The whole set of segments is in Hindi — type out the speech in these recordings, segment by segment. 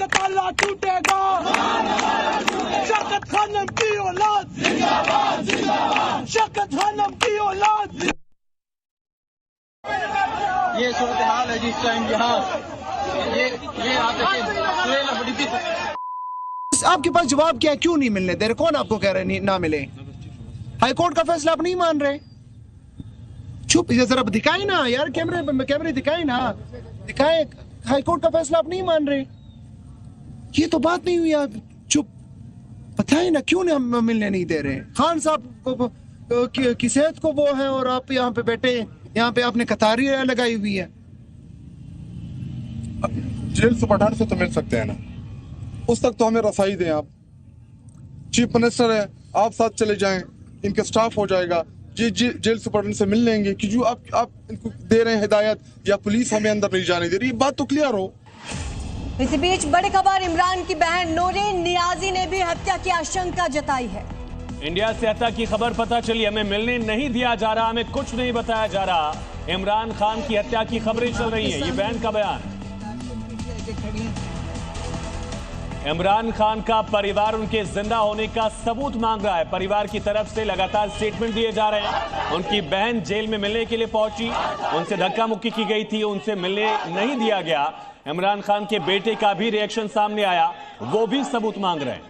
का ताला टूटेगा, शौकत खानम की औलाद जिंदाबाद जिंदाबाद, शौकत खानम की औलाद। ये सूरत हाल है जिस टाइम यहाँ ये आपके पास जवाब क्या है? क्यों नहीं मिलने दे रहे? कौन आपको कह रहे ना मिले? हाईकोर्ट का फैसला आप नहीं मान रहे? चुप, जरा दिखाए ना यार, कैमरे दिखाए ना, दिखाए। हाईकोर्ट का फैसला आप नहीं मान रहे, ये तो बात नहीं हुई। आप चुप, बताए ना क्यों नहीं मिलने नहीं दे रहे? खान साहब की सेहत को वो है और आप यहाँ पे बैठे, यहाँ पे आपने कतारी लगाई हुई है। जेल सुपरडेंट से तो मिल सकते हैं ना, उस तक तो हमें रसाई दें। आप चीफ मिनिस्टर है, आप साथ चले जाएं, इनके स्टाफ हो जाएगा, जेल सुपरडेंट से मिल लेंगे कि जो आप इनको दे रहे हैं हिदायत, या पुलिस हमें अंदर नहीं जाने दे रही, बात तो क्लियर हो। इसी बीच बड़ी खबर, इमरान की बहन नूरीन नियाजी ने भी हत्या की आशंका जताई है। इंडिया से हत्या की खबर पता चली, हमें मिलने नहीं दिया जा रहा, हमें कुछ नहीं बताया जा रहा। इमरान खान की हत्या की खबरें चल रही हैं, ये बहन का बयान। इमरान खान का परिवार उनके जिंदा होने का सबूत मांग रहा है। परिवार की तरफ से लगातार स्टेटमेंट दिए जा रहे हैं। उनकी बहन जेल में मिलने के लिए पहुंची, उनसे धक्का मुक्की की गई थी, उनसे मिलने नहीं दिया गया। इमरान खान के बेटे का भी रिएक्शन सामने आया, वो भी सबूत मांग रहे हैं।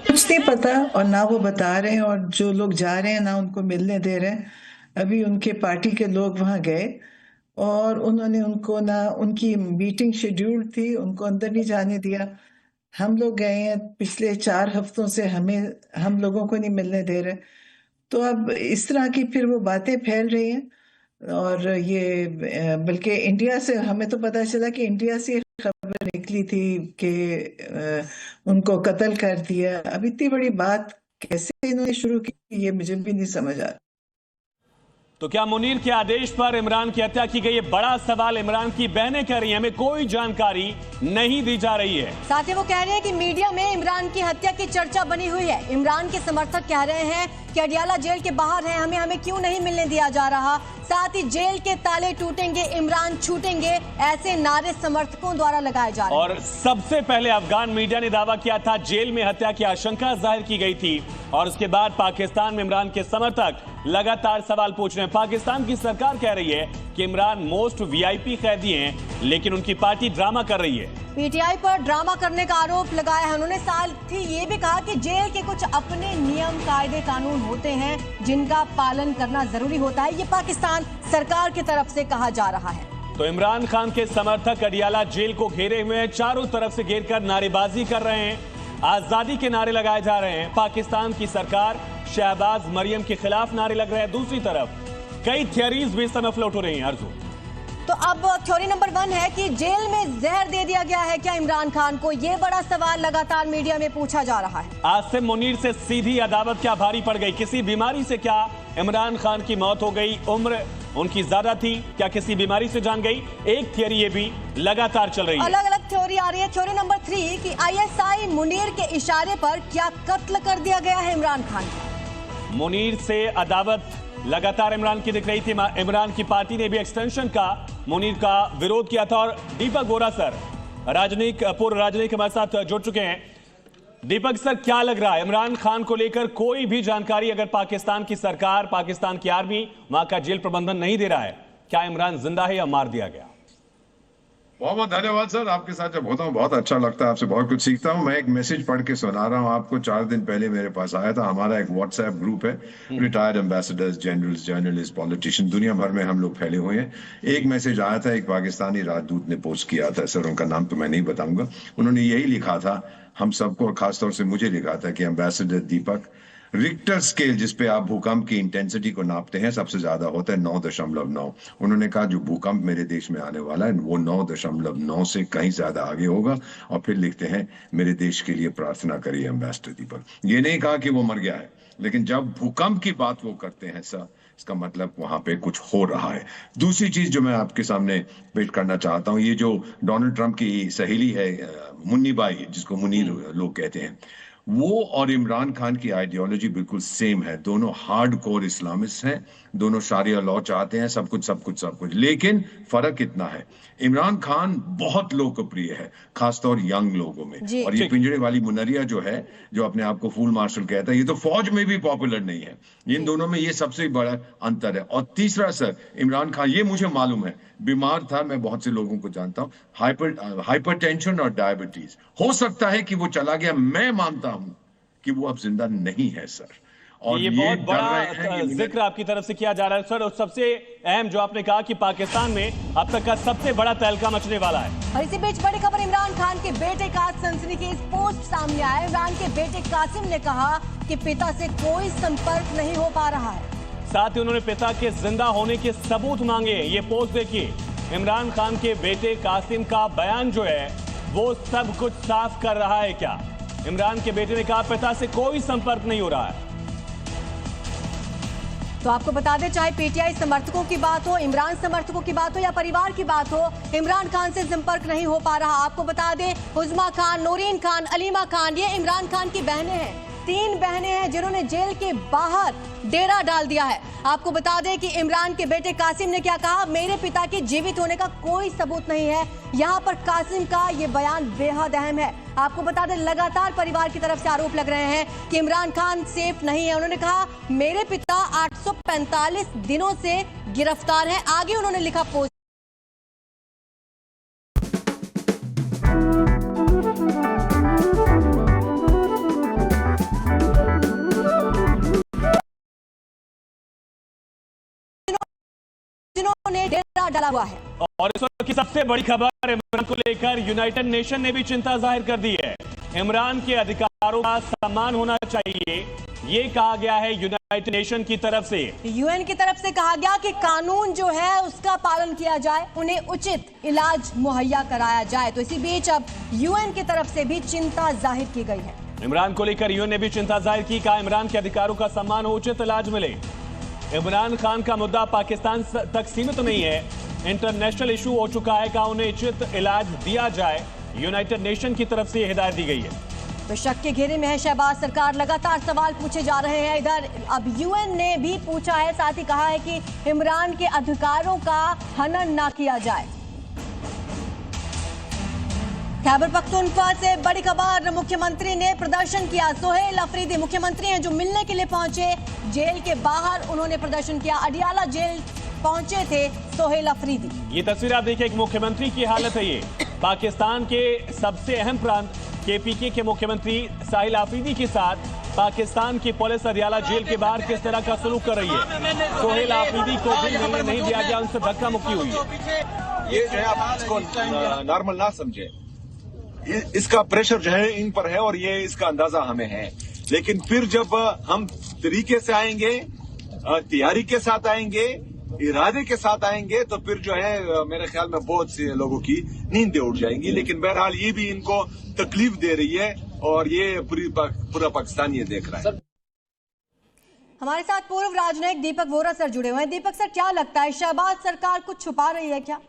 कुछ नहीं पता और ना वो बता रहे हैं, और जो लोग जा रहे हैं ना उनको मिलने दे रहे हैं। अभी उनके पार्टी के लोग वहां गए और उन्होंने उनको ना, उनकी मीटिंग शेड्यूल थी, उनको अंदर नहीं जाने दिया। हम लोग गए हैं, पिछले 4 हफ्तों से हम लोगों को नहीं मिलने दे रहे। तो अब इस तरह की फिर वो बातें फैल रही हैं। और ये बल्कि इंडिया से हमें तो पता चला कि इंडिया से खबर निकली थी कि उनको कत्ल कर दिया। अब इतनी बड़ी बात कैसे इन्होंने शुरू की, ये मुझे भी नहीं समझ आ रहा। तो क्या मुनीर के आदेश पर इमरान की हत्या की गई है? बड़ा सवाल इमरान की बहनें कह रही हैं, हमें कोई जानकारी नहीं दी जा रही है। साथ ही वो कह रहे हैं कि मीडिया में इमरान की हत्या की चर्चा बनी हुई है। इमरान के समर्थक कह रहे हैं कि अडियाला जेल के बाहर है, हमें क्यों नहीं मिलने दिया जा रहा। साथ ही जेल के ताले टूटेंगे, इमरान छूटेंगे, ऐसे नारे समर्थकों द्वारा लगाए जा रहे हैं। और सबसे पहले अफगान मीडिया ने दावा किया था जेल में हत्या की आशंका जाहिर की गई थी, और उसके बाद पाकिस्तान में इमरान के समर्थक लगातार सवाल पूछ रहे हैं। पाकिस्तान की सरकार कह रही है कि इमरान मोस्ट वीआईपी कैदी हैं, लेकिन उनकी पार्टी ड्रामा कर रही है। पीटीआई पर ड्रामा करने का आरोप लगाया है उन्होंने। साथ ही ये भी कहा कि जेल के कुछ अपने नियम कायदे कानून होते हैं जिनका पालन करना जरूरी होता है, ये पाकिस्तान सरकार की तरफ से कहा जा रहा है। तो इमरान खान के समर्थक अडियाला जेल को घेरे हुए हैं, चारों तरफ से घेर कर नारेबाजी कर रहे हैं, आजादी के नारे लगाए जा रहे हैं। पाकिस्तान की सरकार शहबाज मरियम के खिलाफ नारे लग रहे हैं। दूसरी तरफ कई थियरीज भी इस समय फ्लोट हो रही हैं। अर्जुन, तो अब थ्योरी नंबर 1 है कि जेल में जहर दे दिया गया है क्या इमरान खान को, ये बड़ा सवाल लगातार मीडिया में पूछा जा रहा है। आसिम मुनीर से सीधी अदावत क्या भारी पड़ गई? किसी बीमारी से क्या इमरान खान की मौत हो गई? उम्र उनकी ज्यादा थी, क्या किसी बीमारी से जान गई? एक थियरी ये भी लगातार चल रही है। अलग अलग थ्योरी आ रही है। थ्योरी नंबर 3 कि आईएसआई मुनीर के इशारे पर क्या कत्ल कर दिया गया है इमरान खान को। मुनीर से अदावत लगातार इमरान की दिख रही थी। इमरान की पार्टी ने भी एक्सटेंशन का मुनीर का विरोध किया था। और दीपक बोरा सर, पूर्व राजनयिक हमारे साथ जुड़ चुके हैं। दीपक सर, क्या लग रहा है इमरान खान को लेकर कोई भी जानकारी अगर पाकिस्तान की सरकार, पाकिस्तान की आर्मी, वहां का जेल प्रबंधन नहीं दे रहा है, क्या इमरान जिंदा है या मार दिया गया? बहुत बहुत धन्यवाद सर, आपके साथ जब होता हूँ बहुत अच्छा लगता है, आपसे बहुत कुछ सीखता हूँ। मैं एक मैसेज पढ़ के सुना रहा हूँ आपको। 4 दिन पहले मेरे पास आया था। हमारा एक व्हाट्सएप ग्रुप है, retired ambassadors, generals, journalist, politician, दुनिया भर में हम लोग फैले हुए हैं। एक मैसेज आया था, एक पाकिस्तानी राजदूत ने पोस्ट किया था सर, उनका नाम तो मैं नहीं बताऊंगा। उन्होंने यही लिखा था हम सबको, और खासतौर से मुझे लिखा था कि एम्बेसडर दीपक, रिक्टर स्केल जिसपे आप भूकंप की इंटेंसिटी को नापते हैं सबसे ज्यादा होता है 9.9। उन्होंने कहा जो भूकंप मेरे देश में आने वाला है वो 9.9 से कहीं ज्यादा आगे होगा। और फिर लिखते हैं मेरे देश के लिए प्रार्थना करिए एम्बेसडर दीपक। ये नहीं कहा कि वो मर गया है, लेकिन जब भूकंप की बात वो करते हैं सर, इसका मतलब वहां पे कुछ हो रहा है। दूसरी चीज जो मैं आपके सामने पेश करना चाहता हूं, ये जो डोनाल्ड ट्रंप की सहेली है मुन्नी बाई, जिसको मुनीर लोग कहते हैं, वो और इमरान खान की आइडियोलॉजी बिल्कुल सेम है। दोनों हार्ड कोर इस्लामिस्ट हैं, दोनों शारिया लॉ चाहते हैं, सब कुछ। लेकिन फर्क कितना है, इमरान खान बहुत लोकप्रिय है खासतौर यंग लोगों में, और ये पिंजरे वाली मुनरिया जो है, जो अपने आप को फूल मार्शल कहता है, ये तो फौज में भी पॉपुलर नहीं है। इन दोनों में ये सबसे बड़ा अंतर है। और तीसरा सर, इमरान खान, ये मुझे मालूम है, बीमार था, मैं बहुत से लोगों को जानता हूं, हाइपरटेंशन और डायबिटीज। हो सकता है कि वो चला गया, मैं मानता हूं कि वो अब जिंदा नहीं है सर। और ये बहुत बड़ा जिक्र आपकी तरफ से किया जा रहा है सर। और सबसे अहम जो आपने कहा कि पाकिस्तान में अब तक का सबसे बड़ा तहलका मचने वाला है। और इसी बीच बड़ी खबर, इमरान खान के बेटे का सनसनीखेज पोस्ट सामने आया। इमरान के बेटे कासिम ने कहा कि पिता से कोई संपर्क नहीं हो पा रहा है। साथ ही उन्होंने पिता के जिंदा होने के सबूत मांगे। ये पोस्ट देखिए, इमरान खान के बेटे कासिम का बयान जो है वो सब कुछ साफ कर रहा है। क्या इमरान के बेटे ने कहा पिता से कोई संपर्क नहीं हो रहा है। तो आपको बता दें, चाहे पीटीआई समर्थकों की बात हो, इमरान समर्थकों की बात हो या परिवार की बात हो, इमरान खान से संपर्क नहीं हो पा रहा। आपको बता दें, उज़मा खान, नूरीन खान, अलीमा खान, ये इमरान खान की बहनें हैं। 3 बहनें हैं जिन्होंने जेल के बाहर डेरा डाल दिया है। आपको बता दें कि इमरान के बेटे कासिम ने क्या कहा, मेरे पिता के जीवित होने का कोई सबूत नहीं है। यहाँ पर कासिम का ये बयान बेहद अहम है। आपको बता दें, लगातार परिवार की तरफ से आरोप लग रहे हैं कि इमरान खान सेफ नहीं है। उन्होंने कहा मेरे पिता 845 दिनों से गिरफ्तार हैं। आगे उन्होंने लिखा पोस्ट, जिन्होंने डेरा डाला हुआ है। और इस वक्त की सबसे बड़ी खबर, इमरान को लेकर यूनाइटेड नेशन ने भी चिंता जाहिर कर दी है। इमरान के अधिकारों का सम्मान होना चाहिए, ये कहा गया है यूनाइटेड नेशन की तरफ से। यूएन की तरफ से कहा गया कि कानून जो है उसका पालन किया जाए, उन्हें उचित इलाज मुहैया कराया जाए। तो इसी बीच अब यूएन की तरफ से भी चिंता जाहिर की गई है। इमरान को लेकर यूएन ने भी चिंता जाहिर की, कहा इमरान के अधिकारों का सम्मान हो, उचित इलाज मिले। इमरान खान का मुद्दा पाकिस्तान तक सीमित नहीं है, इंटरनेशनल इशू हो चुका है, कहा उन्हें उचित इलाज दिया जाए। यूनाइटेड नेशन की तरफ से हिदायत दी गई है। तो शक के घेरे में है शहबाज सरकार, लगातार सवाल पूछे जा रहे हैं। इधर अब यूएन ने भी पूछा है, साथ ही कहा है कि इमरान के अधिकारों का हनन ना किया जाए। खैबर पख्तूनख्वा से बड़ी खबर, मुख्यमंत्री ने प्रदर्शन किया। सोहेल अफरीदी मुख्यमंत्री हैं जो मिलने के लिए पहुंचे जेल के बाहर, उन्होंने प्रदर्शन किया। अडियाला जेल पहुंचे थे सोहेल अफरीदी। ये तस्वीर आप देखिए, एक मुख्यमंत्री की हालत है ये। पाकिस्तान के सबसे अहम प्रांत केपीके के मुख्यमंत्री साहिल आफरीदी के साथ पाकिस्तान की पुलिस अडियाला जेल के बाहर किस तरह का सलूक कर रही है। सोहेल आफरीदी को भी मिलने नहीं दिया गया, उनसे धक्का मुक्की हुई है। ये जो है आप इसको नॉर्मल ना समझे, इसका प्रेशर जो है इन पर है और ये इसका अंदाजा हमें है। लेकिन फिर जब हम तरीके से आएंगे, तैयारी के साथ आएंगे, इरादे के साथ आएंगे, तो फिर जो है मेरे ख्याल में बहुत से लोगों की नींदें उड़ जाएंगी। लेकिन बहरहाल ये भी इनको तकलीफ दे रही है और ये पूरा पाकिस्तान ये देख रहा है। हमारे साथ पूर्व राजनयिक दीपक वोरा सर जुड़े हुए हैं। दीपक सर, क्या लगता है शहबाज सरकार कुछ छुपा रही है क्या?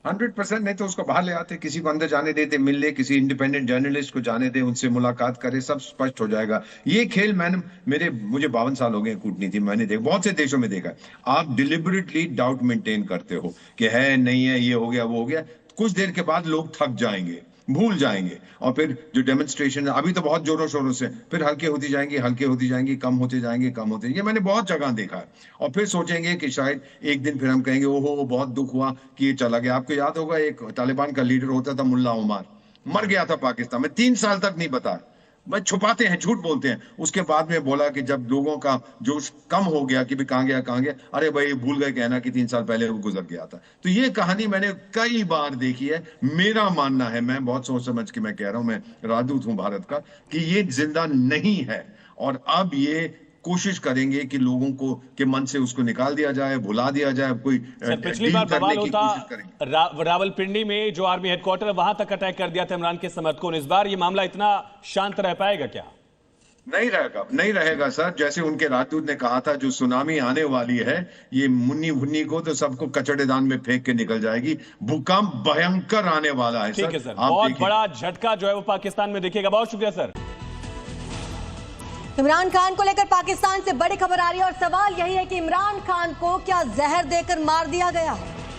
100% नहीं तो उसको बाहर ले आते, किसी को अंदर जाने देते, मिल ले, किसी इंडिपेंडेंट जर्नलिस्ट को जाने दे, उनसे मुलाकात करे, सब स्पष्ट हो जाएगा। ये खेल मुझे 52 साल हो गए कूटनीति, मैंने देखा बहुत से देशों में देखा। आप डिलिबरेटली डाउट मेंटेन करते हो कि है नहीं है, ये हो गया वो हो गया, कुछ देर के बाद लोग थक जाएंगे, भूल जाएंगे, और फिर जो डेमोन्स्ट्रेशन अभी तो बहुत जोरों शोरों से, फिर हल्के होती जाएंगी, कम होते जाएंगे। ये मैंने बहुत जगह देखा है। और फिर सोचेंगे कि शायद एक दिन फिर हम कहेंगे ओहो बहुत दुख हुआ कि ये चला गया। आपको याद होगा एक तालिबान का लीडर होता था मुल्ला उमर, मर गया था पाकिस्तान में, 3 साल तक नहीं बताया, बस छुपाते हैं, झूठ बोलते हैं। उसके बाद में बोला कि जब लोगों का जोश कम हो गया कि भी कहां गया, अरे भाई भूल गए कहना कि 3 साल पहले वो गुजर गया था। तो ये कहानी मैंने कई बार देखी है। मेरा मानना है, मैं बहुत सोच समझ के मैं कह रहा हूं, मैं राजदूत हूं भारत का, कि ये जिंदा नहीं है। और अब ये कोशिश करेंगे कि लोगों को के मन से उसको निकाल दिया जाए, भुला दिया जाए। कोई पिछली बार बवाल होता रावलपिंडी में जो आर्मी हेडक्वार्टर है वहां तक अटैक कर दिया था इमरान के समर्थकों ने। इस बार ये मामला इतना शांत रह पाएगा क्या? नहीं रहेगा सर। जैसे उनके राजदूत ने कहा था, जो सुनामी आने वाली है ये मुन्नी को तो सबको कचड़ेदान में फेंक के निकल जाएगी। भूकंप भयंकर आने वाला है। ठीक है सर, बहुत बड़ा झटका जो है वो पाकिस्तान में दिखेगा। बहुत शुक्रिया सर। इमरान खान को लेकर पाकिस्तान से बड़ी खबर आ रही है और सवाल यही है कि इमरान खान को क्या जहर देकर मार दिया गया।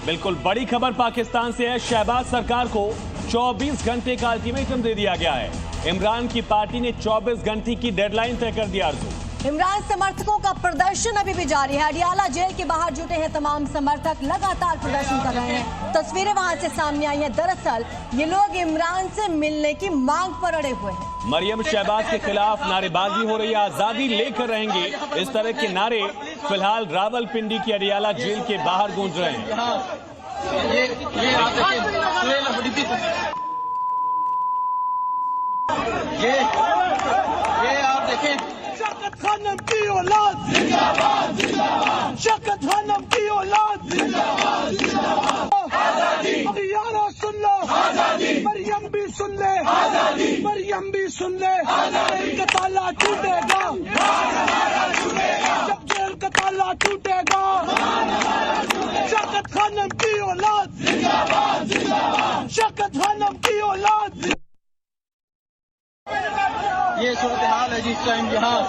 बिल्कुल बड़ी खबर पाकिस्तान से है। शहबाज सरकार को 24 घंटे का अल्टीमेटम दे दिया गया है। इमरान की पार्टी ने 24 घंटे की डेडलाइन तय कर दिया। आरजू, इमरान समर्थकों का प्रदर्शन अभी भी जारी है। अडियाला जेल के बाहर जुटे हैं तमाम समर्थक, लगातार प्रदर्शन कर रहे हैं। तस्वीरें वहां से सामने आई हैं। दरअसल ये लोग इमरान से मिलने की मांग पर अड़े हुए हैं। मरियम शहबाज के खिलाफ नारेबाजी हो रही है। आजादी लेकर रहेंगे, इस तरह के नारे फिलहाल रावलपिंडी की अडियाला जेल के बाहर गूंज रहे हैं। ये आप देखें, शौकत खानम की औलाद जिंदाबाद जिंदाबाद, शौकत खानम की औलाद जिंदाबाद जिंदाबाद। आजादी यारो सुन लो, आजादी मरियम भी सुन ले, आजादी मरियम भी सुन ले। जेल का ताला टूटेगा, जब जेल का ताला टूटेगा। शौकत खानम की औलाद जिंदाबाद जिंदाबाद, शौकत खानम की औलाद। ये सूरत हाल है जिस टाइम यहाँ